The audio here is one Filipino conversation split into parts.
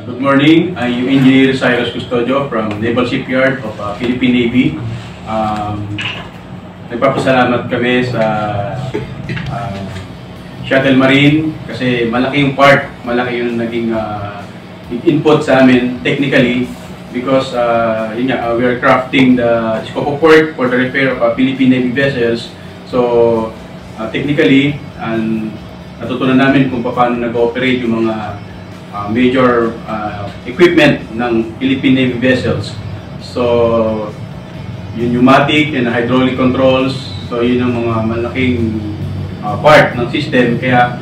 Good morning. I'm Engineer Cyrus Custodio from Naval Shipyard of Philippine Navy. Nagpapasalamat kami sa Shuttle Marine kasi malaki yung part, malaki yung naging input sa amin technically because we are crafting the scope of work for the repair of Philippine Navy vessels. So technically, natutunan namin kung paano nag-ooperate yung mga major equipment ng Philippine Navy vessels. So, yung pneumatic and hydraulic controls, so yun ang mga malaking part ng system. Kaya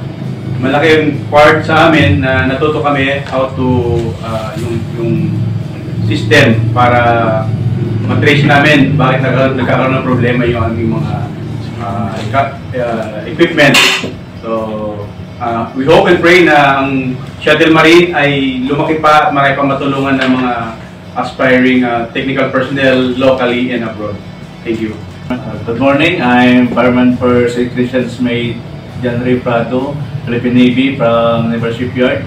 malaking part sa amin na natuto kami how to yung system para matrace namin bakit nagkakaroon ng problema yung aming mga equipment. So, we hope and pray na ang Shuttle Marine ay lumaki pa, marami pang matulungan ng mga aspiring technical personnel locally and abroad. Thank you. Good morning. I'm Fireman First Electricians Mate John Ray Prado, Philippine Navy from Naval Shipyard.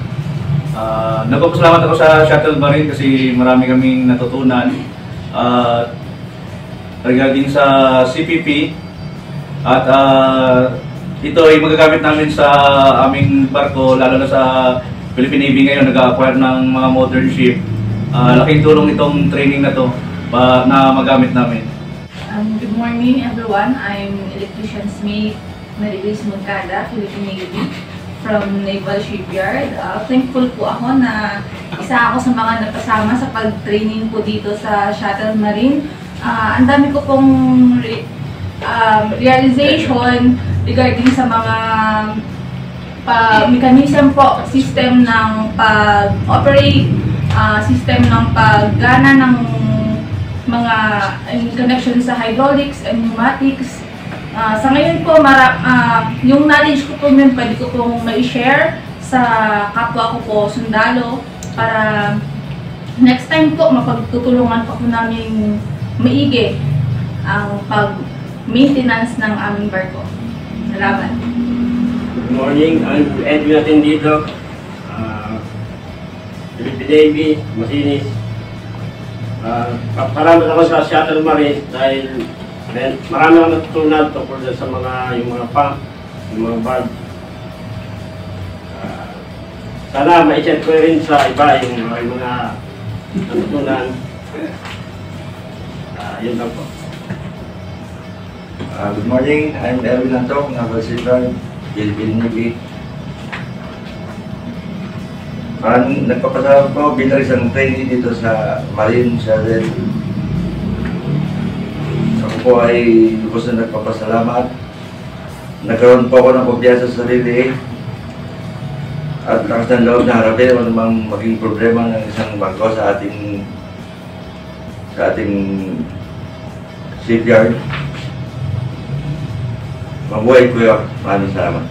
Nagpapasalamat ako sa Shuttle Marine kasi marami kaming natutunan regarding sa CPP at ito ay magagamit namin sa aming barko, lalo na sa Philippine Navy ngayon, nag-acquire ng mga modern ship. Laking tulong itong training na to na magamit namin. Good morning everyone. I'm Electrician's Mate Marilis Moncada, Philippine Navy from Naval Shipyard. Thankful po ako na isa ako sa mga napasama sa pag-training po dito sa Shuttle Marine. Ang dami ko pong realization regarding sa mga mechanism po, system ng pag-operate, system ng paggana ng mga connection sa hydraulics and pneumatics. Sa ngayon po, yung knowledge ko po yun, pwede ko pong ma-share sa kapwa ko po sundalo para next time po mapagtutulungan po namin maigi ang pag-maintenance ng aming barko. Salamat. Good morning, I'm Edwin Atendido, Philippine Navy, Masinis. Salamat ako sa Shuttle Marine dahil marami akong natutunan tungkol sa yung mga pump, yung mga valve. Sana ma-share ko rin sa iba yung mga natutunan. Yun lang po. Good morning, I'm Erwin Antok, Naval Shipyard, Philippine Navy. Nagpapasalamat po bilang isang trainee dito sa Marine Shuttle. Ako po ay lubos na nagpapasalamat. Nagkaroon po ako ng kumpiyansa sa sarili at lakas ng loob na harapin o namang maging problema ng isang barko sa ating shipyard. Mabuhay ko yun. Maraming salamat.